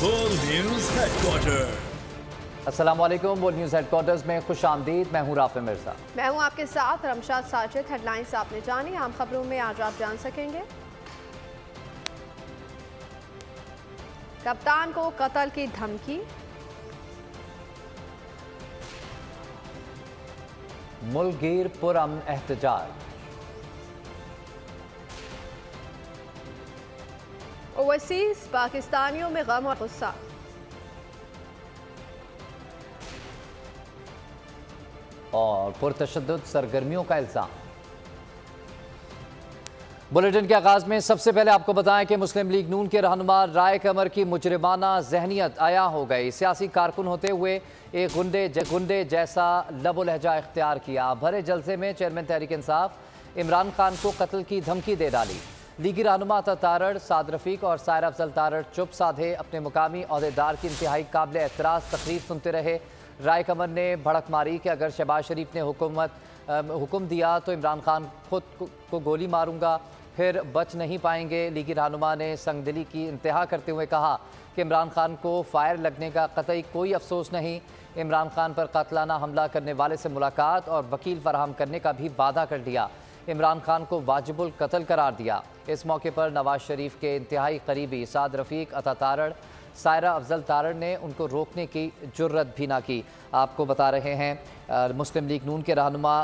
World news headquarter. अस्सलाम वालेकुम। World news headquarters में खुश आमदीद। मैं हूँ राफे मिर्जा। मैं हूँ आपके साथ रमशाद साजिद। हेडलाइंस आपने जानी, आम खबरों में आज आप जान सकेंगे। कप्तान को कत्ल की धमकी, मुल्कगीर पुरअमन एहतजाज, ओवरसीज पाकिस्तानियों में गम और गुस्सा, और पुरतशद्दुद सरगर्मियों का इल्जाम। बुलेटिन के आगाज में सबसे पहले आपको बताएं कि मुस्लिम लीग नून के रहनुमा राय कमर की मुजरिमाना जहनियत आया हो गई। सियासी कारकुन होते हुए एक गुंडे जैसा लबो लहजा इख्तियार किया। भरे जलसे में चेयरमैन तहरीक इंसाफ इमरान खान को कत्ल की धमकी दे डाली। लीगी रहनुमा अता तारड़, साद रफीक और सायरा अफजल तारड़ चुप साधे अपने मुकामी अहदेदार की इंतहाई काबिल एतराज़ तकरीर सुनते रहे। राय कमर ने भड़क मारी कि अगर शहबाज शरीफ ने हुक्म दिया तो इमरान खान खुद को गोली मारूंगा, फिर बच नहीं पाएंगे। लीगी रहनुमा ने संगदिली की इंतहा करते हुए कहा कि इमरान खान को फायर लगने का कतई कोई अफसोस नहीं। इमरान खान पर कातलाना हमला करने वाले से मुलाकात और वकील फराहम करने का भी वादा कर दिया। इमरान खान को वाजिबुल कत्ल करार दिया। इस मौके पर नवाज शरीफ के इंतहाई करीबी साद रफीक, अता तारड़, सायरा अफजल तारड़ ने उनको रोकने की जुर्रत भी ना की। आपको बता रहे हैं मुस्लिम लीग नून के रहनुमा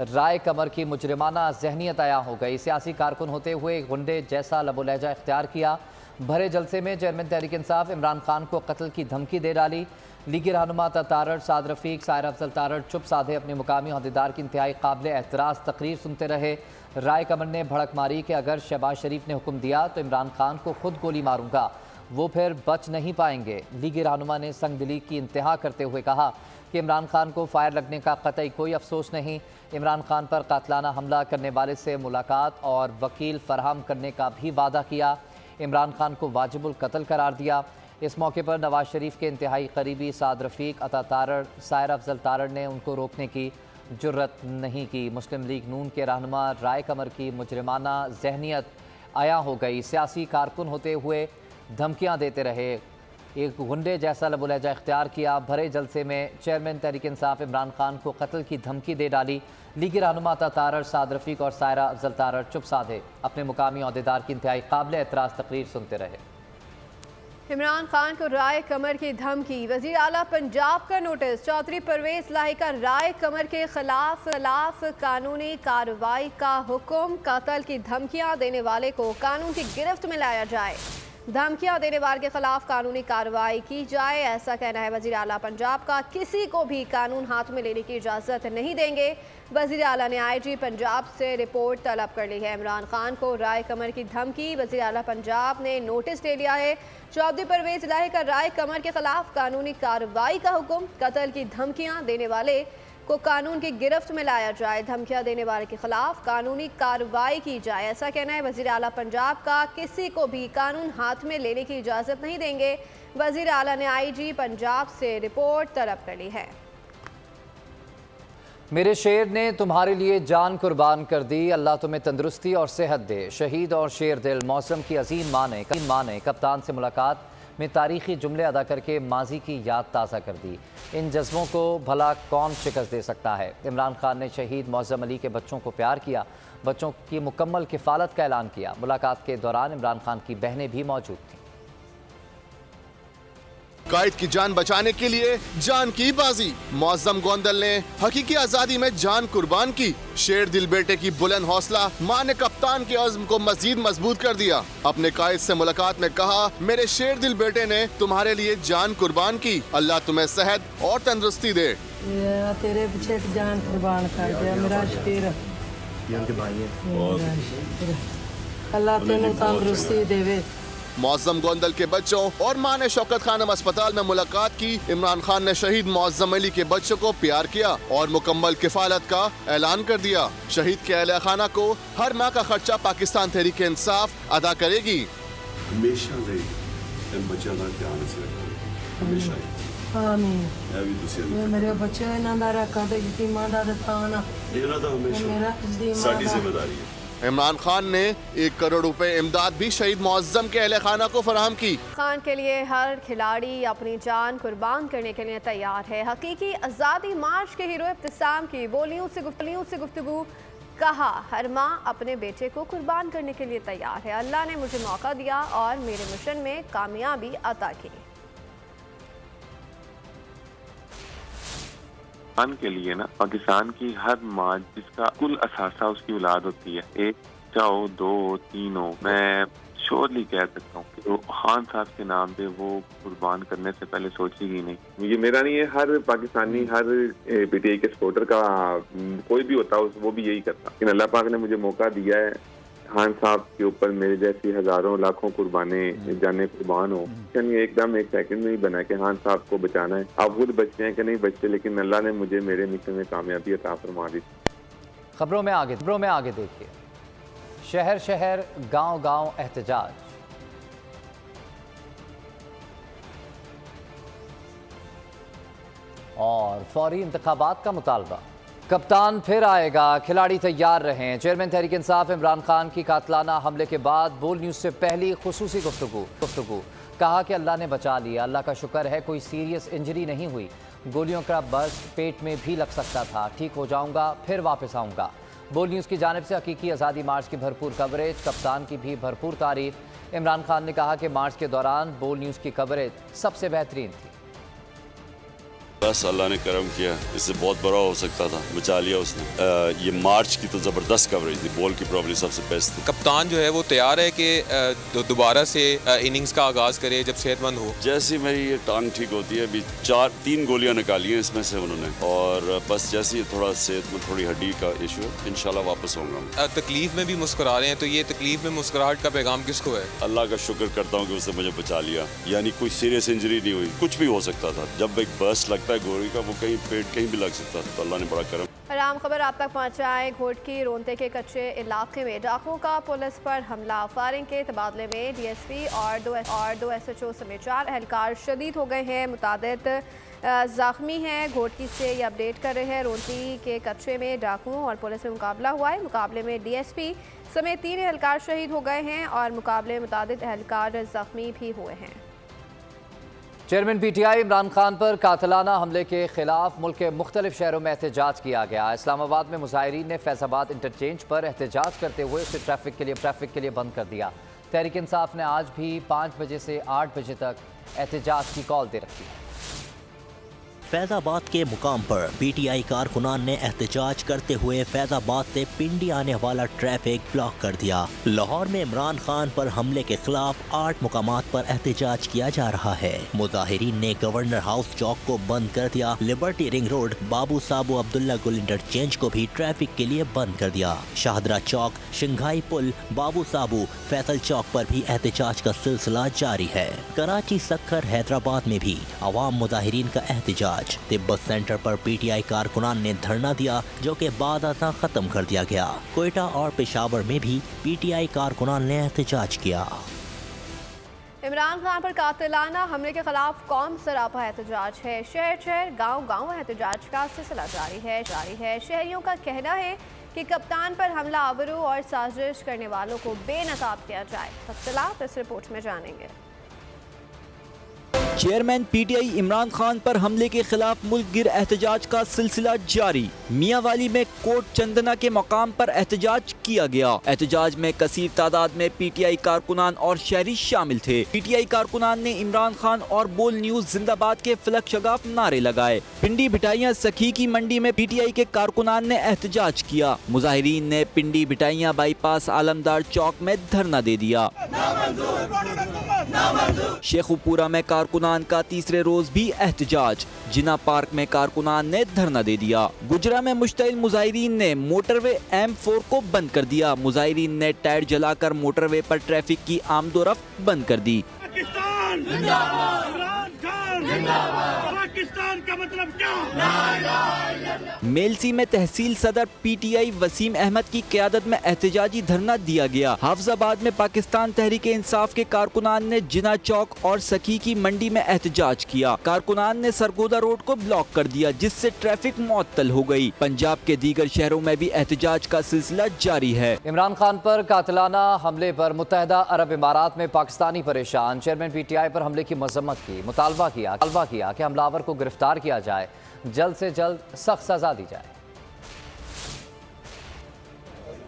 राय कमर की मुजरिमाना जहनियत आया हो गई। सियासी कारकुन होते हुए गुंडे जैसा लबो लहजा इख्तियार किया। भरे जलसे में चेयरमैन तहरीक इंसाफ इमरान खान को कत्ल की धमकी दे डाली। लीगी रहनुमा तारड़, साद रफीक, सायरा अफजल तारड़ चुप साधे अपने मुकामी अहदेदार की इंतहाई काबिल एतराज़ तकरीर सुनते रहे। राय कमर ने भड़क मारी कि अगर शहबाज शरीफ ने हुक्म दिया तो इमरान खान को खुद गोली मारूंगा, वो फिर बच नहीं पाएंगे। लीगी रहनुमा ने संगदिली की इंतहा करते हुए कहा कि इमरान खान को फायर लगने का कतई कोई अफसोस नहीं। इमरान खान पर कातलाना हमला करने वाले से मुलाकात और वकील फराहम करने का भी वादा किया। इमरान खान को वाजिबुल कत्ल करार दिया। इस मौके पर नवाज शरीफ के इंतहाई करीबी साद रफीक, अता तारड़, सायरा अफजल तारड़ ने उनको रोकने की जुर्रत नहीं की। मुस्लिम लीग नून के रहनुमा राय कमर की मुजरिमाना जहनियत आया हो गई। सियासी कारकुन होते हुए धमकियां देते रहे, एक गुंडे जैसा लबो लहजा इख्तियार किया। भरे जलसे में चेयरमैन तहरीक इंसाफ इमरान खान को कत्ल की धमकी दे डाली। लीगी रहनुमा अता तारड़, साद रफीक और सायरा अफजल तारड़ चुप साधे अपने मुकामी अहदेदार की इंतहाई काबिल एतराज़ तकरीर सुनते रहे। इमरान खान को राय कमर की धमकी, वज़ीर आला पंजाब का नोटिस। चौधरी परवेज लाहिका राय कमर के खिलाफ कानूनी कार्रवाई का हुक्म। कत्ल की धमकियां देने वाले को कानून की गिरफ्त में लाया जाए, धमकियां देने वाले के खिलाफ कानूनी कार्रवाई की जाए, ऐसा कहना है वज़ीर आला पंजाब का। किसी को भी कानून हाथ में लेने की इजाज़त नहीं देंगे। वज़ीर आला ने IG पंजाब से रिपोर्ट तलब कर ली है। इमरान खान को राय कमर की धमकी, वज़ीर आला पंजाब ने नोटिस ले लिया है। चौधरी परवेज लाहिका राय कमर के खिलाफ कानूनी कार्रवाई का हुक्म। कत्ल की धमकियां देने वाले को कानून की गिरफ्त में लाया जाए, धमकियां देने वाले के खिलाफ कानूनी कार्रवाई की जाए, ऐसा कहना है वज़ीर आला पंजाब का। किसी को भी कानून हाथ में लेने की इजाज़त नहीं देंगे। वज़ीर आला ने IG पंजाब से रिपोर्ट तलब कर ली है। मेरे शेर ने तुम्हारे लिए जान कुर्बान कर दी, अल्लाह तुम्हें तंदुरुस्ती और सेहत दे। शहीद और शेर दिल मौसम की अजीम माँ ने कप्तान से मुलाकात में तारीख़ी जुमले अदा करके माजी की याद ताज़ा कर दी। इन जज्बों को भला कौन शिकस्त दे सकता है। इमरान खान ने शहीद मौज़म अली के बच्चों को प्यार किया, बच्चों की मुकम्मल किफ़ालत का ऐलान किया। मुलाकात के दौरान इमरान खान की बहनें भी मौजूद थीं। कायद की जान बचाने के लिए जान की बाजी, मौज़म गोंदल ने हकीकी आजादी में जान कुर्बान की। शेर दिल बेटे की बुलंद हौसला मां ने कप्तान के अज़्म को मजीद मजबूत कर दिया। अपने कायद से मुलाकात में कहा, मेरे शेर दिल बेटे ने तुम्हारे लिए जान कुर्बान की, अल्लाह तुम्हें सेहत और तंदुरुस्ती दे। तेरे पीछे जान कुर्बान कर दिया मेरा शेर, अल्लाह तेने तंदुरुस्ती देवे। मौज़म गोंदल के बच्चों और मां ने शौकत खानम अस्पताल में मुलाकात की। इमरान खान ने शहीद मौज़म अली के बच्चों को प्यार किया और मुकम्मल किफालत का ऐलान कर दिया। शहीद के अहले खाना को हर माह का खर्चा पाकिस्तान तहरीक इंसाफ अदा करेगी। हमेशा मेरे बच्चे इन्हां दा रखा ते यतीमां दा तां ना, मेरा तो हमेशा मेरा साडी जिम्मेदारी है। इमरान खान ने 1 करोड़ रुपए इमदाद भी शहीद मुअज्जम के अहले खाना को फराहम की। खान के लिए हर खिलाड़ी अपनी जान कुर्बान करने के लिए तैयार है। हकीकी आज़ादी मार्च के हीरो इब्तिसाम की बोलियों से गुफ्तगू, कहा हर माँ अपने बेटे को कुर्बान करने के लिए तैयार है। अल्लाह ने मुझे मौका दिया और मेरे मिशन में कामयाबी अता की। पाकिस्तान के लिए ना, पाकिस्तान की हर माँ जिसका कुल असासा उसकी औलाद होती है, 1 चाहो 2 3 हो, मैं श्योरली कह सकता हूँ कि तो खान साहब के नाम पे वो कुर्बान करने से पहले सोचेगी नहीं। ये मेरा नहीं है, हर पाकिस्तानी, हर पीटीआई के सपोर्टर का कोई भी होता है वो भी यही करता। लेकिन अल्लाह पाक ने मुझे मौका दिया है, खान साहब के ऊपर मेरे जैसी हजारों लाखों कुर्बाने जाने कुर्बान हो। एकदम 1 सेकंड में ही बना कि खान साहब को बचाना है। आप खुद बचते हैं कि नहीं बचते, लेकिन अल्लाह ने मुझे मेरे मिशन में कामयाबी अता फरमा दी। खबरों में आगे देखिए, शहर शहर गांव गांव एहतजाज। और फौरी इंतखाबात का मुतालबा। कप्तान फिर आएगा, खिलाड़ी तैयार रहें। चेयरमैन तहरीक इंसाफ इमरान खान की कातलाना हमले के बाद बोल न्यूज़ से पहली खुसूसी गुफ्तगू। कहा कि अल्लाह ने बचा लिया, अल्लाह का शुक्र है कोई सीरियस इंजरी नहीं हुई। गोलियों का बर्स्ट पेट में भी लग सकता था, ठीक हो जाऊंगा फिर वापस आऊंगा। बोल न्यूज़ की जानिब से हकीकी आज़ादी मार्च की भरपूर कवरेज, कप्तान की भी भरपूर तारीफ। इमरान खान ने कहा कि मार्च के दौरान बोल न्यूज़ की कवरेज सबसे बेहतरीन थी। बस अल्लाह ने करम किया, इससे बहुत बड़ा हो सकता था, बचा लिया उसने। ये मार्च की तो ज़बरदस्त कवरेज थी, बॉल की प्रॉब्लम सबसे बेस्ट थी। कप्तान जो है वो तैयार है कि दोबारा से इनिंग्स का आगाज़ करे जब सेहतमंद हो। जैसी मेरी ये टांग ठीक होती है, अभी 3 गोलियां निकाली हैं इसमें से उन्होंने, और बस जैसे ही थोड़ा सेहत में थोड़ी हड्डी का इशू है, इंशाल्लाह वापस होंगे। तकलीफ में भी मुस्कुरा रहे हैं, तो ये तकलीफ में मुस्कुराहट का पैगाम किसको है? अल्लाह का शुक्र करता हूँ कि उसने मुझे बचा लिया, यानी कोई सीरियस इंजरी नहीं हुई। कुछ भी हो सकता था, जब एक बर्स्ट लगता है गोली का, वो कहीं पेट कहीं भी लग सकता था, तो अल्लाह ने बड़ा करम। आराम खबर आप तक पहुंचाएं। घोटकी रोनते के कच्चे इलाके में डाकुओं का पुलिस पर हमला। फायरिंग के तबादले में डीएसपी और दो एसएचओ समेत 4 एहलकार शदीद हो गए हैं, मुतादिद जख्मी हैं। घोटकी से ये अपडेट कर रहे हैं। रोनती के कच्चे में डाकुओं और पुलिस में मुकाबला हुआ है। मुकाबले में डीएसपी समेत 3 एहलकार शहीद हो गए हैं और मुकाबले में मुतादिद एहलकार जख्मी भी हुए हैं। चेयरमैन पीटीआई इमरान खान पर कातलाना हमले के खिलाफ मुल्क के मुख्तलिफ शहरों में एहतजाज किया गया। इस्लामाबाद में मुजाहिरीन ने फैज़ाबाद इंटरचेंज पर एहतजाज करते हुए उसे ट्रैफिक के लिए बंद कर दिया। तहरीक इंसाफ ने आज भी 5 बजे से 8 बजे तक एहतजाज की कॉल दे रखी है। फैज़ाबाद के मुकाम पर पीटीआई कारकुनान ने एहतजाज करते हुए फैज़ाबाद से पिंडी आने वाला ट्रैफिक ब्लॉक कर दिया। लाहौर में इमरान खान पर हमले के खिलाफ 8 मुकामात पर एहतजाज किया जा रहा है। मुजाहिरीन ने गवर्नर हाउस चौक को बंद कर दिया। लिबर्टी रिंग रोड, बाबू साबू अब्दुल्ला गुल इंटरचेंज को भी ट्रैफिक के लिए बंद कर दिया। शाहदरा चौक, शिंघाई पुल, बाबू साबू, फैसल चौक पर भी एहतजाज का सिलसिला जारी है। कराची, सक्खर, हैदराबाद में भी अवाम मुजाहिरीन का एहतजाज। तिब्बत सेंटर पर पीटीआई कारकुनान ने धरना दिया, जो के बाद आसा खत्म कर दिया गया। कोयटा और पेशावर में भी पीटीआई कारकुनान ने एहतजाज किया। इमरान खान पर कातिलाना हमले के खिलाफ कौम सरापा एहतजाज है। शहर शहर गांव गांव एहतजाज का सिलसिला जारी है। शहरियों का कहना है कि कप्तान पर हमला आवरों और साजिश करने वालों को बेनकाब किया जाए। तफसीलात इस रिपोर्ट में जानेंगे। चेयरमैन पीटीआई इमरान खान पर हमले के खिलाफ मुल्क गिर एहतजाज का सिलसिला जारी। मियांवाली में कोट चंदना के मकाम पर एहतजाज किया गया। एहतजाज में कसीर तादाद में पीटीआई कारकुनान और शहरी शामिल थे। पीटीआई कारकुनान ने इमरान खान और बोल न्यूज जिंदाबाद के फलक शगाफ नारे लगाए। पिंडी भिटाइयां सखी की मंडी में पीटीआई के कारकुनान ने एहतजाज किया। मुजाहिरीन ने पिंडी भिटाइयां बाईपास आलमदार चौक में धरना दे दिया। शेखुपुरा में कारकुनान का तीसरे रोज भी एहतजाज। जिना पार्क में कारकुनान ने धरना दे दिया। गुजरा में मुश्तइल मुजाहिरीन ने मोटरवे M4 को बंद कर दिया। मुजाहिरीन ने टायर जलाकर मोटरवे पर ट्रैफिक की आमदोरफ्त बंद कर दी। पाकिस्तान का मतलब क्या? मेलसी में तहसील सदर PTI वसीम अहमद की क़यादत में एहतजाजी धरना दिया गया। हाफजाबाद में पाकिस्तान तहरीक इंसाफ के कारकुनान ने जिना चौक और सखी की मंडी में एहतजाज किया। कारकुनान ने सरगोदा रोड को ब्लॉक कर दिया, जिससे ट्रैफिक मुअत्तल हो गई। पंजाब के दीगर शहरों में भी एहतजाज का सिलसिला जारी है। इमरान खान पर कातिलाना हमले पर मुत्तहदा अरब इमारात में पाकिस्तानी परेशान। चेयरमैन PTI पर हमले की मजम्मत की, मुतालबा किया कि हमलावर को गिरफ्तार किया जाए, जल्द से जल्द सख्त सजा दी जाए।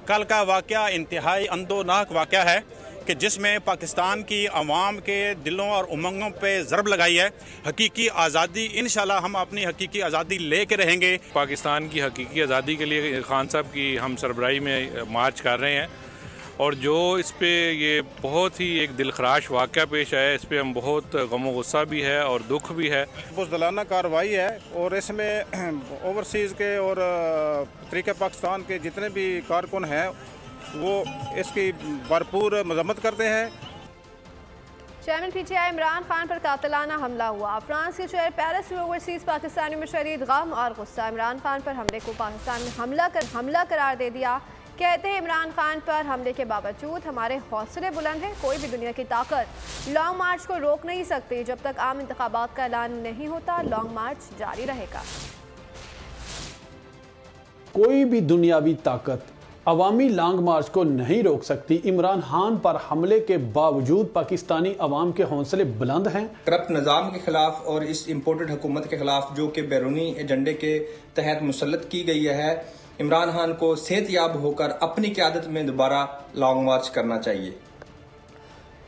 कल का वाक़या इंतहाई अंदोनाक वाक़या है कि जिसमें पाकिस्तान की अवाम के दिलों और उमंगों पे ज़रब लगाई है। हकीकी आज़ादी, इंशाल्लाह हम अपनी हकीकी आज़ादी ले के रहेंगे। पाकिस्तान की हकीकी आज़ादी के लिए खान साहब की हम सरबराही में मार्च कर रहे हैं और जो इस पे ये बहुत ही एक दिलखराश वाक़या पेश आया, इस पे हम बहुत गम गुस्सा भी है और दुख भी है। बुज़दिलाना कार्रवाई है और इसमें ओवरसीज़ के और तरीक़े पाकिस्तान के जितने भी कारकुन हैं वो इसकी भरपूर मजम्मत करते हैं। चेयरमैन PTI इमरान खान पर कातिलाना हमला हुआ। फ्रांस के शहर पेरिस में ओवरसीज़ पाकिस्तानियों में शदीद गम और गुस्सा। इमरान खान पर हमले को पाकिस्तान ने हमला करार दे दिया। कहते हैं इमरान खान पर हमले के बावजूद हमारे हौसले बुलंद हैं। कोई भी दुनिया की ताकत लॉन्ग मार्च को रोक नहीं सकती। जब तक आम इंतखाबात का ऐलान नहीं होता, लॉन्ग मार्च जारी रहेगा। कोई भी दुनियावी ताकत अवामी लॉन्ग मार्च को नहीं रोक सकती। इमरान खान पर हमले के बावजूद पाकिस्तानी अवाम के हौसले बुलंद हैं। करप्ट निज़ाम के खिलाफ और इस इम्पोर्टेड हुकूमत के खिलाफ जो कि बैरूनी एजेंडे के तहत मुसल्लत की गई है, इमरान खान को सेहतयाब होकर अपनी क़यादत में दोबारा लॉन्ग मार्च करना चाहिए।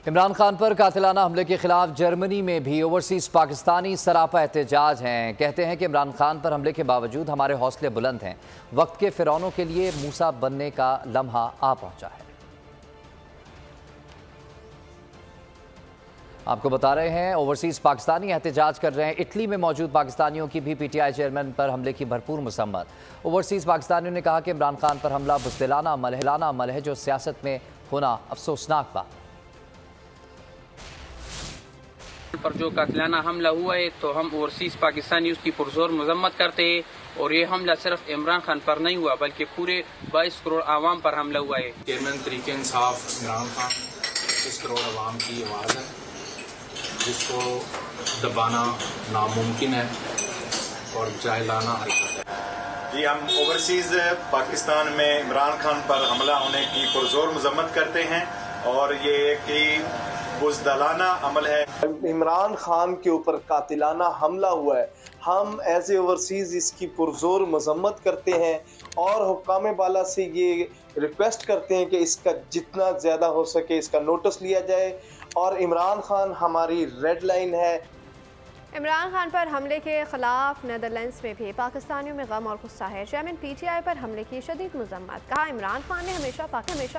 इमरान खान पर कातिलाना हमले के खिलाफ जर्मनी में भी ओवरसीज़ पाकिस्तानी सरापा एहतजाज हैं। कहते हैं कि इमरान खान पर हमले के बावजूद हमारे हौसले बुलंद हैं। वक्त के फ़िरौनों के लिए मूसा बनने का लम्हा आ पहुंचा है। आपको बता रहे हैं ओवरसीज़ पाकिस्तानी एहतजाज कर रहे हैं। इटली में मौजूद पाकिस्तानियों की भी PTI चेयरमैन पर हमले की भरपूर मसम्मत। ओवरसीज़ पाकिस्तानियों ने कहा कि इमरान खान पर हमला बुज़दिलाना अमल है जो सियासत में होना अफसोसनाक बात। पर जो कातिलाना हमला हुआ है तो हम ओवरसीज़ पाकिस्तानी उसकी पुरजोर मजम्मत करते हैं और ये हमला सिर्फ इमरान खान पर नहीं हुआ बल्कि पूरे 22 करोड़ आवाम पर हमला हुआ है। चेयरमैन तरीके इंसाफ इमरान खान 25 करोड़ आवाम की आवाज़ है जिसको दबाना नामुमकिन है और जाहिलाना हरकत है। जी, हम ओवरसीज़ पाकिस्तान में इमरान खान पर हमला होने की पुरजोर मजम्मत करते हैं और ये कि बुज़दिलाना अमल है। इमरान खान के ऊपर कातिलाना हमला हुआ है, हम एज ए ओवरसीज़ इसकी पुरजोर मजम्मत करते हैं और हुक्काम बाला से ये रिक्वेस्ट करते हैं कि इसका जितना ज़्यादा हो सके इसका नोटिस लिया जाए और इमरान खान हमारी रेड लाइन है। इमरान खान पर हमले के खिलाफ नेदरलैंड्स में भी पाकिस्तानियों में गम और गुस्सा है। चेयरमैन PTI पर हमले की शदीद मजम्मत। कहा इमरान खान ने हमेशा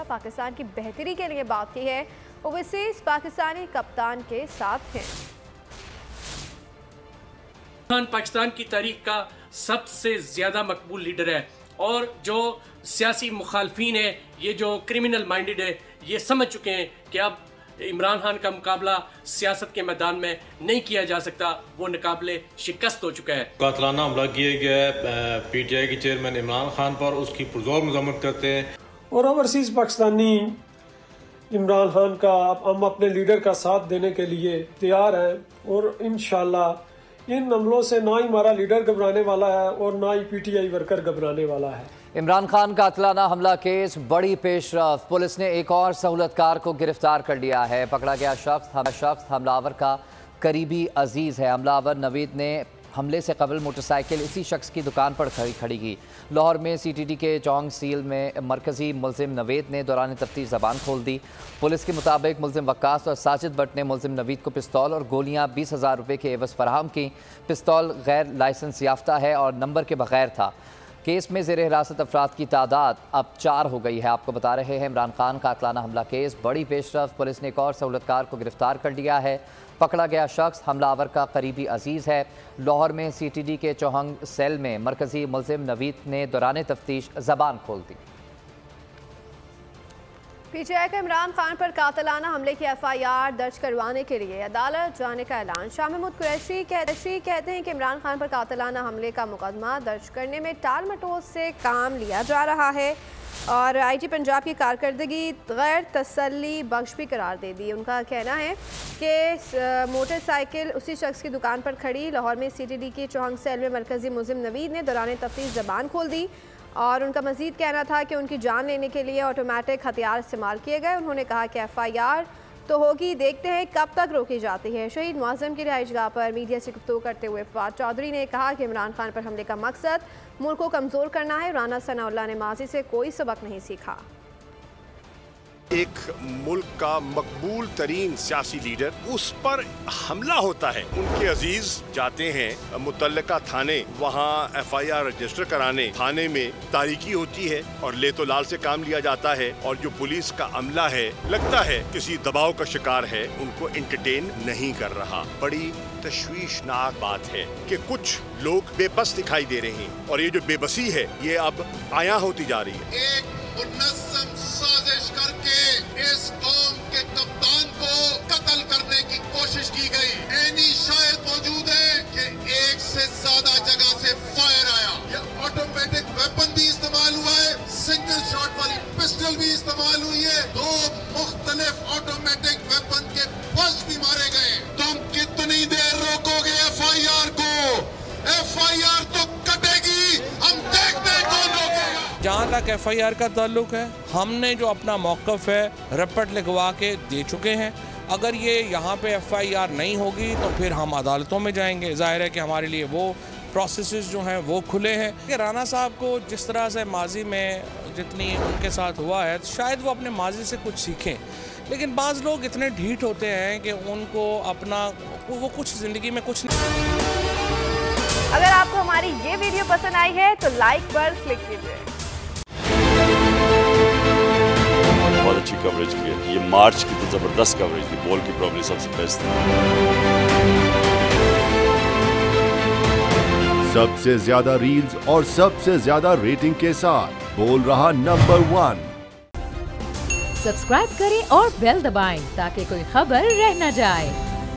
पाकिस्तान की बेहतरी के लिए बात की है। ओवरसीज़ पाकिस्तानी कप्तान के साथ हैं। पाकिस्तान की तारीख का सबसे ज़्यादा मकबूल लीडर है और जो सियासी मुखालफीन है, ये जो क्रिमिनल माइंडेड है, ये समझ चुके हैं कि अब इमरान खान का मुकाबला सियासत के मैदान में नहीं किया जा सकता, वो मुकाबले शिकस्त हो चुका है। कातिलाना हमला किया गया है PTI के चेयरमैन इमरान खान पर, उसकी पुरजोर मजम्मत करते हैं। और ओवरसीज़ पाकिस्तानी इमरान खान का हम अपने लीडर का साथ देने के लिए तैयार हैं और इंशाल्लाह इन हमलों से ना ही हमारा लीडर घबराने वाला है और ना ही PTI वर्कर घबराने वाला है। इमरान खान कातिलाना हमला केस बड़ी पेशरफ। पुलिस ने एक और सहूलतकार को गिरफ्तार कर लिया है। पकड़ा गया शख्स हमलावर का करीबी अजीज है। हमलावर नवीद ने हमले से कबल मोटरसाइकिल इसी शख्स की दुकान पर खड़ी की। लाहौर में CTD के चौंग सील में मरकजी मुलजिम नवीद ने दौरान तफ्तीश ज़बान खोल दी। पुलिस के मुताबिक मुलजिम वक्कास और साजिद भट्ट ने मुलजिम नवीद को पिस्तौल और गोलियां 20,000 रुपये के एवज़ फराहम की। पिस्तौल गैर लाइसेंस याफ्ता है और नंबर के बगैर था। केस में ज़ेर हिरासत अफराद की तादाद अब 4 हो गई है। आपको बता रहे हैं इमरान खान कातिलाना हमला केस बड़ी पेशरफ। पुलिस ने एक और सहूलतकार को गिरफ्तार कर लिया है। पकड़ा गया शख्स हमलावर का करीबी अजीज़ है। लाहौर में CTD के चौहंग सेल में मरकजी मुलजिम नवीद ने दौरान तफ्तीश ज़बान खोल दी। पीटीआई का इमरान खान पर कातिलाना हमले की एफआईआर दर्ज करवाने के लिए अदालत जाने का ऐलान। शाह महमूद कुरैशी कहते हैं कि इमरान खान पर कातिलाना हमले का मुकदमा दर्ज करने में टाल मटोल से काम लिया जा रहा है और आईजी पंजाब की कारकर्दगी गैर तसल्ली बख्श भी करार दे दी। उनका कहना है कि मोटरसाइकिल उसी शख्स की दुकान पर खड़ी। लाहौर में सीटीडी की चौहंग सेल में मरकजी मुलजिम नवीद ने दौरान तफ्तीश ज़बान खोल दी और उनका मज़ीद कहना था कि उनकी जान लेने के लिए ऑटोमेटिक हथियार इस्तेमाल किए गए। उन्होंने कहा कि एफआईआर तो होगी, देखते हैं कब तक रोकी जाती है। शहीद मुआज़्ज़म की रिहाइशगाह पर मीडिया से गुफ्तगू करते हुए फवाद चौधरी ने कहा कि इमरान खान पर हमले का मकसद मुल्क को कमज़ोर करना है। राना सनाउल्लाह ने माजी से कोई सबक नहीं सीखा। एक मुल्क का मकबूल तरीन सियासी लीडर, उस पर हमला होता है। उनके अजीज जाते हैं मुतल्लिका थाने, वहाँ एफआईआर रजिस्टर कराने। थाने में तारीकी होती है और ले तो लाल से काम लिया जाता है और जो पुलिस का अमला है लगता है किसी दबाव का शिकार है, उनको एंटरटेन नहीं कर रहा। बड़ी तशवीशनाक बात है कि कुछ लोग बेबस दिखाई दे रहे हैं और ये जो बेबसी है ये अब आया होती जा रही है। एक मुनज़्ज़म साजिश करके इस कौम के कप्तान को कत्ल करने की कोशिश की गई। ऐनी शायद मौजूद है कि एक से ज्यादा जगह से फायर आया। यह ऑटोमेटिक वेपन भी इस्तेमाल हुआ है, सिंगल शॉट वाली पिस्टल भी इस्तेमाल हुई है, 2 मुख्तलिफ ऑटोमेटिक वेपन के बस भी मारे गए। तुम कितनी देर रोकोगे एफआईआर को? एफआईआर तो कटेगी, हम देखते हैं कौन रोकेगा। जहाँ तक एफआईआर का ताल्लुक है, हमने जो अपना मौक़िफ़ है रपट लिखवा के दे चुके हैं। अगर ये यहाँ पे एफआईआर नहीं होगी तो फिर हम अदालतों में जाएंगे। जाहिर है कि हमारे लिए वो प्रोसेसेस जो हैं वो खुले हैं कि राना साहब को जिस तरह से माजी में जितनी उनके साथ हुआ है शायद वो अपने माजी से कुछ सीखें, लेकिन बाज़ लोग इतने ढीठ होते हैं कि उनको अपना वो कुछ ज़िंदगी में कुछ नहीं। अगर आपको हमारी ये वीडियो पसंद आई है तो लाइक पर क्लिक कीजिए। बहुत अच्छी कवरेज की है। ये मार्च की तो जबरदस्त कवरेज थी, बॉल की प्रॉब्लम सबसे बेस्ट थी। सबसे ज्यादा रील्स और सबसे ज्यादा रेटिंग के साथ बोल रहा नंबर 1। सब्सक्राइब करें और बेल दबाएं ताकि कोई खबर रह न जाए।